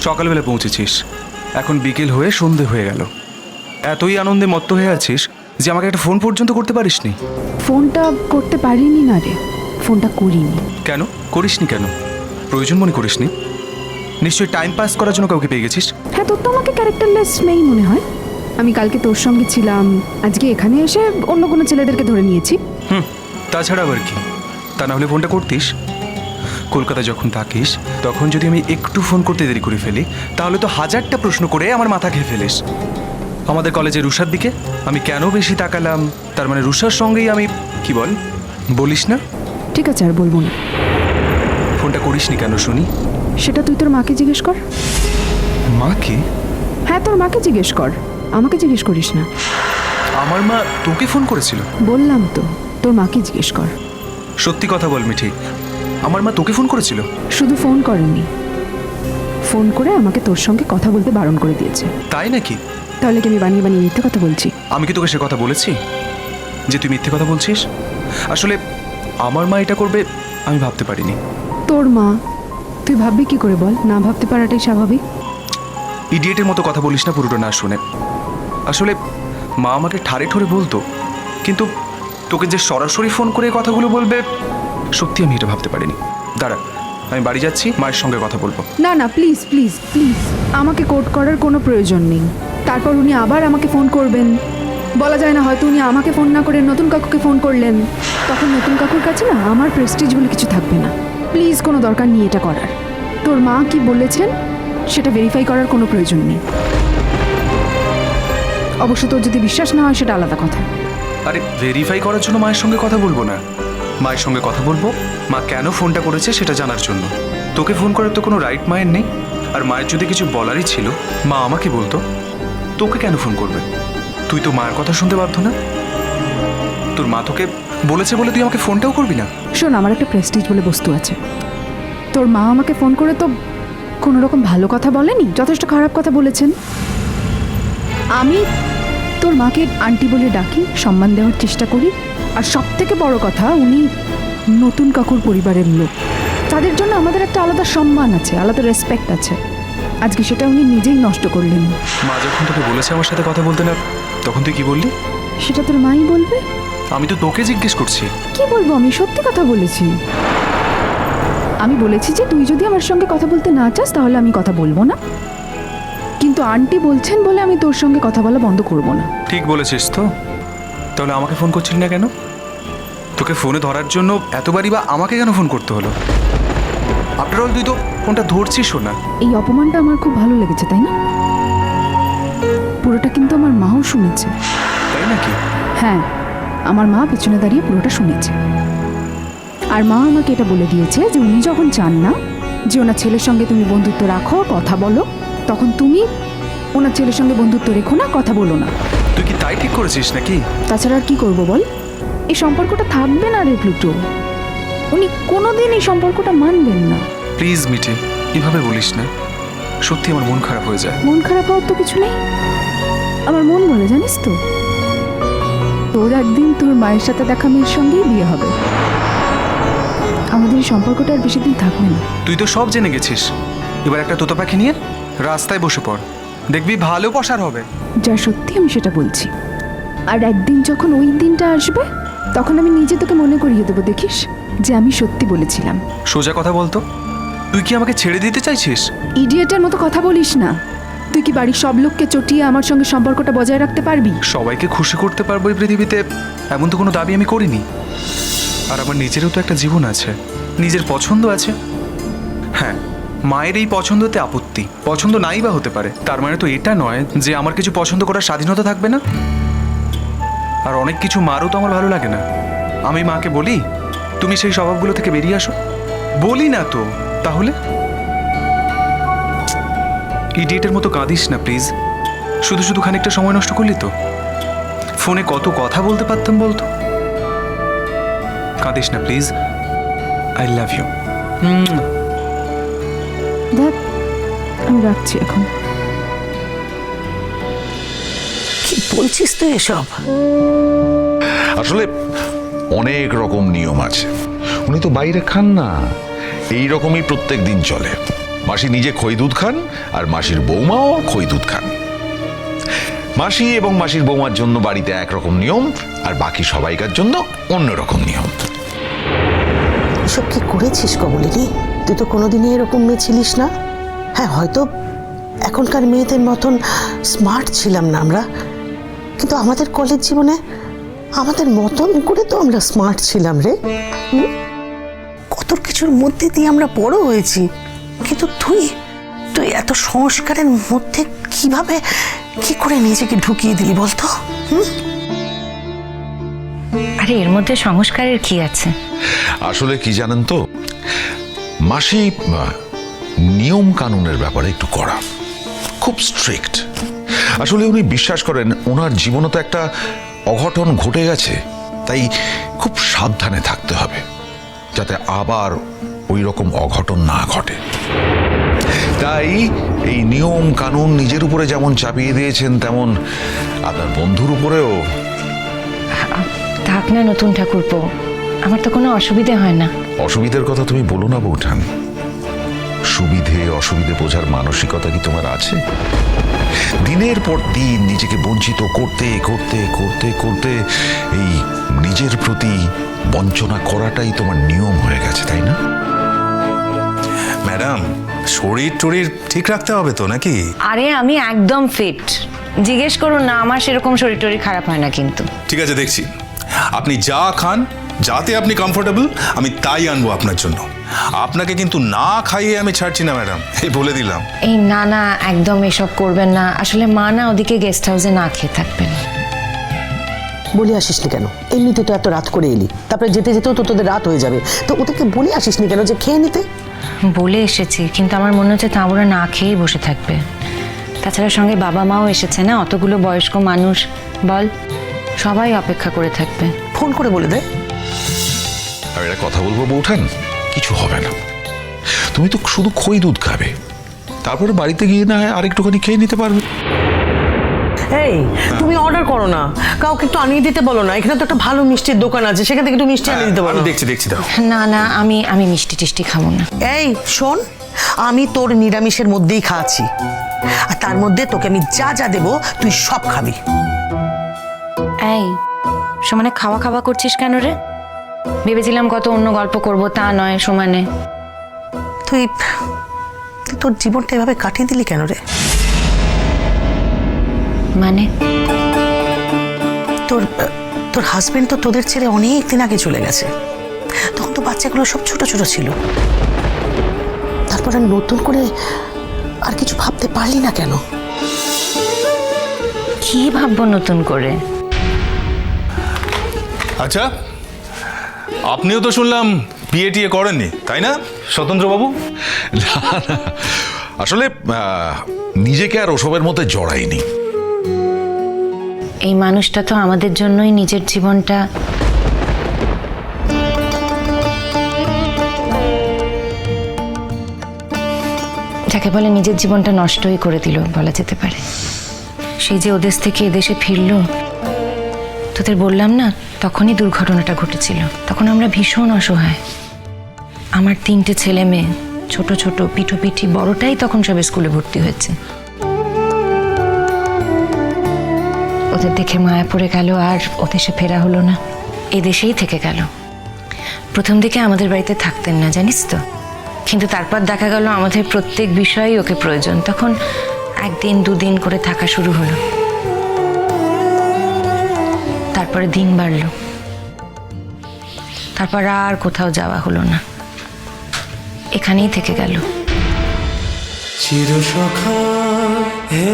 সকালবেলা পৌঁছেছিস, এখন বিকেল হয়ে সন্ধে হয়ে গেল। এতই আনন্দে মত্ত হয়ে আছিস যে আমাকে একটা ফোন পর্যন্ত করতে পারিসনি। ফোনটা করতে পারিনি না রে, ফোনটা করিনি। কেন করিসনি? কেন প্রয়োজন মনে করিসনি? নিশ্চয়ই টাইম পাস করার জন্য কাউকে পেয়ে গেছিস। হ্যাঁ, তোর তো আমাকে ক্যারেক্টারলেস মেয়েই মনে হয়। আমি কালকে তোর সঙ্গে ছিলাম, আজকে এখানে এসে অন্য কোনো ছেলেদেরকে ধরে নিয়েছি। তাছাড়া আবার কি? তা না হলে ফোনটা করতিস। কলকাতায় যখন থাকিস তখন যদি আমি একটু ফোন করতে দেরি করে ফেলি তাহলে তো হাজারটা প্রশ্ন করে আমার মাথা খেয়ে ফেলিস। আমাদের কলেজে রুষার দিকে আমি কেন বেশি তাকালাম, তার মানে রুষার সঙ্গেই আমি কি বলিস না? ঠিক আছে, আর বলবো না। ফোনটা করিসনি কেন শুনি? সেটা তুই তোর মাকে জিজ্ঞেস কর। মাকে? হ্যাঁ, তোর মাকে জিজ্ঞেস কর, আমাকে জিজ্ঞেস করিস না। আমার মা তোকে ফোন করেছিল? বললাম তো, তোর মাকে জিজ্ঞেস কর। সত্যি কথা বল মিঠি, আমার মা তোকে ফোন করেছিল? শুধু ফোন করেনি, ফোন করে আমাকে তোর সঙ্গে কথা বলতে বারণ করে দিয়েছে। তাই নাকি? তাহলে কি আমি বানিয়ে বানিয়ে মিথ্যে কথা বলছি? আমি কি তোকে সে কথা বলেছি যে তুই মিথ্যে কথা বলছিস? আসলে আমার মা এটা করবে আমি ভাবতে পারিনি। তোর মা, তুই ভাববি কি করে বল? না ভাবতে পারাটাই স্বাভাবিক। ইডিয়েটের মতো কথা বলিস না পুরোটা না শুনে। আসলে মা আমাকে ঠাড়ে ঠোরে বলতো, কিন্তু তোকে যে সরাসরি ফোন করে কথাগুলো বলবে সত্যি আমি এটা ভাবতে পারিনি। দাঁড়া, আমি বাড়ি যাচ্ছি, মায়ের সঙ্গে কথা বলবো। না না, প্লিজ প্লিজ প্লিজ, আমাকে কোর্ট করার কোনো প্রয়োজন নেই। তারপর উনি আবার আমাকে ফোন করবেন, বলা যায় না, হয়তো উনি আমাকে ফোন না করে নতুন কাকুকে ফোন করলেন। তখন নতুন কাকুর কাছে না আমার প্রেস্টিজ বলে কিছু থাকবে না। প্লিজ, কোনো দরকার নেই এটা করার। তোর মা কি বলেছেন সেটা ভেরিফাই করার কোনো প্রয়োজন নেই। অবশ্য তোর যদি বিশ্বাস না হয় সেটা আলাদা কথা। আরে ভেরিফাই করার জন্য মায়ের সঙ্গে কথা বলবো না, মায়ের সঙ্গে কথা বলবো মা কেন ফোনটা করেছে সেটা জানার জন্য। তোকে ফোন করার তো কোনো রাইট মায়ের নেই। আর মায়ের যদি কিছু বলারই ছিল মা আমাকে বলতো, তোকে কেন ফোন করবে? তুই তো মায়ের কথা শুনতে বাধ্য না। তোর মা তোকে বলেছে বলে তুই আমাকে ফোনটাও করবি না? শোন, আমার একটা প্রেস্টিজ বলে বস্তু আছে। তোর মা আমাকে ফোন করে তো কোনো রকম ভালো কথা বলেনি, যথেষ্ট খারাপ কথা বলেছেন। আমি তোর মাকে আন্টি বলে ডাকি, সম্মান দেওয়ার চেষ্টা করি। আর সব থেকে বড় কথা, উনি নতুন কাকুর পরিবারের লোক, তাদের জন্য আমাদের একটা আলাদা সম্মান আছে, আলাদা রেসপেক্ট আছে। আজকে সেটা উনি নিজেই নষ্ট করলেন। মা যখন তোকে বলেছে আমার সাথে কথা বলতে না, তখন তুই কি বললি? সেটা তোর মাই বলবে। আমি তো তোকে জিজ্ঞেস করছি। কি বলবো? আমি সত্যি কথা বলেছি। আমি বলেছি যে তুই যদি আমার সঙ্গে কথা বলতে না চাস তাহলে আমি কথা বলবো না, কিন্তু আন্টি বলছেন বলে আমি তোর সঙ্গে কথা বলা বন্ধ করব না। ঠিক বলেছিস তো। তাহলে আমাকে ফোন করছিলি না কেন? তোকে ফোনে ধরার জন্য এতবারই বা আমাকে কেন ফোন করতে হলো? আফটার অল তুই তো ফোনটা ধরছিস না। এই অপমানটা আমার খুব ভালো লেগেছে, তাই না? পুরোটা কিন্তু আমার মাও শুনেছে। তাই নাকি? হ্যাঁ, আমার মা পেছনে দাঁড়িয়ে পুরোটা শুনেছে। আর মা আমাকে এটা বলে দিয়েছে যে উনি যখন চান না যে ওনার ছেলের সঙ্গে তুমি বন্ধুত্ব রাখো, কথা বলো, তখন তুমি ওনার ছেলের সঙ্গে বন্ধুত্ব রেখো না, কথা বলো না। তুই কি তাই ঠিক করেছিস নাকি? তাছাড়া আর কি করবো বল? এই সম্পর্কটা থাকবে না রে প্লুটো। উনি কোনোদিন এই সম্পর্কটা মানবেন না। প্লিজ মিঠি, এভাবে বলিস না। সত্যি আমার মন খারাপ হয়ে যায়। মন খারাপ হওয়ার তো কিছু নেই। আমার মন বলে, জানিস তো, তোর একদিন তোর মায়ের সাথে দেখা মেয়ের সঙ্গেই বিয়ে হবে। আমাদের এই সম্পর্কটা আর বেশি দিন থাকবে না। তুই তো সব জেনে গেছিস। এবার একটা তোতা পাখি নিয়ে রাস্তায় বসে পড়, দেখবি ভালো প্রসার হবে। যা সত্যি আমি সেটা বলছি। আর একদিন যখন ওই দিনটা আসবে তখন আমি নিজে তোকে মনে করিয়ে দেবো, দেখিস যে আমি সত্যি বলেছিলাম। সোজা কথা বলতো, তুই কি আমাকে ছেড়ে দিতে চাইছিস? ইডিয়েটের মতো কথা বলিস না। তুই কি বাড়ির সব লোককে চটিয়ে আমার সঙ্গে সম্পর্কটা বজায় রাখতে পারবি? সবাইকে খুশি করতে পারবো এই পৃথিবীতে এমন তো কোনো দাবি আমি করিনি। আর আমার নিজেরও তো একটা জীবন আছে, নিজের পছন্দ আছে। হ্যাঁ, মায়ের এই পছন্দতে আপত্তি, পছন্দ নাই বা হতে পারে, তার মানে তো এটা নয় যে আমার কিছু পছন্দ করার স্বাধীনতা থাকবে না। আর অনেক কিছু মারও তো আমার ভালো লাগে না। আমি মাকে বলি তুমি সেই স্বভাবগুলো থেকে বেরিয়ে আসো, বলি না তো। তাহলে ইডিয়েটের মতো কাঁদিস না প্লিজ। শুধু শুধু খানিকটা সময় নষ্ট করলি তো। ফোনে কত কথা বলতে পারতাম বলতো। কাঁদিস না প্লিজ। I love you. দেখ, আমি রাখছি এখন। কি বলছিস তো এসব? আসলে অনেক রকম নিয়ম আছে, উনি তো বাইরে খান না, এই রকমই প্রত্যেক দিন চলে। মাসি নিজে খই দুধ খান আর মাসির বৌমাও খই দুধ খান। মাসি এবং মাসির বৌমার জন্য বাড়িতে একরকম নিয়ম, আর বাকি সবাইকার জন্য অন্যরকম নিয়ম। এসব কি করেছিস কমলিনী? তুই তো কোনোদিনই এরকম মেয়ে ছিলিস না। হ্যাঁ, হয়তো এখনকার মেয়েদের মতন স্মার্ট ছিলাম না আমরা, কিন্তু আমাদের কলেজ জীবনে আমাদের মতন করে তো আমরা স্মার্ট ছিলাম রে। কত কিছুর মধ্যে দিয়ে আমরা বড় হয়েছি, কিন্তু তুই তুই এত সংস্কারের মধ্যে কিভাবে কি করে নিজেকে ঢুকিয়ে দিলি বলতো? আরে এর মধ্যে সংস্কারের কি আছে? আসলে কি জানেন তো, মাসি নিয়ম কানুনের ব্যাপারে একটু কড়া, খুব স্ট্রিক্ট। আসলে উনি বিশ্বাস করেন ওনার জীবনে তো একটা অঘটন ঘটে গেছে, তাই খুব সাবধানে থাকতে হবে যাতে আবার ওই রকম অঘটন না ঘটে। তাই এই নিয়ম কানুন নিজের উপরে যেমন চাপিয়ে দিয়েছেন, তেমন আপনার বন্ধুর উপরেও। থাক না নতুন ঠাকুরপো, আমার তো কোনো অসুবিধে হয় না। অসুবিধার কথা তুমি বলো না বৌঠান, সুবিধে অসুবিধে বোঝার মানসিকতা কি তোমার আছে? দিনের পর দিন নিজেকে বঞ্চিত করতে করতে করতে করতে এই নিজের প্রতি বঞ্চনা করাটাই তোমার নিয়ম হয়ে গেছে, তাই না? ম্যাডাম, শরীর টরীর ঠিক রাখতে হবে তো নাকি? আরে আমি একদম ফিট, জিজ্ঞেস করুন না, আমার সেরকম শরীর টরীর খারাপ হয় না। কিন্তু ঠিক আছে, দেখছি আপনি যা খান, যাতে আপনি কমফোর্টেবল, আমি তাই আনবো আপনার জন্য। আপনাকে কিন্তু না খাইয়ে আমি ছাড়ছি না ম্যাডাম, এই বলে দিলাম। এই না না, একদম এসব করবেন না। আসলে মা না ওদিকে গেস্ট হাউসে না খেয়ে থাকবেন। বলে আসিসনি কেন? এমনিতে তো এত রাত করে এলি, তারপরে যেতে যেতেও তো তোদের রাত হয়ে যাবে, তো ওদেরকে বলে আসিসনি কেন যে খেয়ে নিতে? বলে এসেছি, কিন্তু আমার মনে হচ্ছে তা ওরা না খেয়েই বসে থাকবে। তাছাড়া সঙ্গে বাবা মাও এসেছে না, অতগুলো বয়স্ক মানুষ, বল সবাই অপেক্ষা করে থাকবে। ফোন করে বলে দে। আর এটা কথা বলবো বৌঠান, কিছু হবে না। তুমি তো শুধু খই দুধ খাবে, তারপরে বাড়িতে গিয়ে না হয় আরেকটুখানি খেয়ে নিতে পারবে। এই, তুমি অর্ডার করো না, কাউকে একটু আনিয়ে দিতে বলো না। এখানে তো একটা ভালো মিষ্টির দোকান আছে, সেখান থেকে একটু মিষ্টি আনিয়ে দিতে বলো। আমি দেখছি দাও। না না, আমি মিষ্টি টিষ্টি খাবো না। এই শোন, আমি তোর নিরামিষের মধ্যেই খাচ্ছি, আর তার মধ্যে তোকে আমি যা যা দেবো তুই সব খাবি। এই সমানে খাওয়া খাওয়া করছিস কেন রে? ভেবেছিলাম কত অন্য গল্প করব, তা নয় সমানে। তুই তুই তোর জীবনটা এভাবে কাটিয়ে দিলি কেন রে? মানে তোর তোর হাজবেন্ড তো তোদের ছেড়ে অনেক দিন আগে চলে গেছে, তখন তো বাচ্চাগুলো সব ছোট ছোট ছিল। তারপর আর নতুন করে আর কিছু ভাবতে পারলি না কেন? কি ভাববো নতুন করে? আচ্ছা, আপনিও তো শুনলাম বিয়ে টিয়ে করেননি, তাই না স্বতন্ত্র বাবু? না না, আসলে নিজেকে আর ওসবের মধ্যে জড়াইনি। এই মানুষটা তো আমাদের জন্যই নিজের জীবনটা যাকে বলে নিজের জীবনটা নষ্টই করে দিল বলা যেতে পারে। সেই যে ওদেশ থেকে এদেশে ফিরলো, তোদের বললাম না তখনই দুর্ঘটনাটা ঘটেছিল। তখন আমরা ভীষণ অসহায়। আমার 3টে ছেলে মেয়ে, ছোট ছোট পিঠোপিঠি, বড়টাই তখন সব স্কুলে ভর্তি হয়েছে। ওদের দেখে মায়া পড়ে গেল, আর ওদেশে ফেরা হলো না, এদেশেই থেকে গেল। প্রথম দিকে আমাদের বাড়িতে থাকতেন না, জানিস তো, কিন্তু তারপর দেখা গেল আমাদের প্রত্যেক বিষয়েই ওকে প্রয়োজন। তখন 1 দিন 2 দিন করে থাকা শুরু হলো, তারপরে দিন বাড়লো, তারপর আর কোথাও যাওয়া হলো না, এখানেই থেকে গেল। চিরসখা হে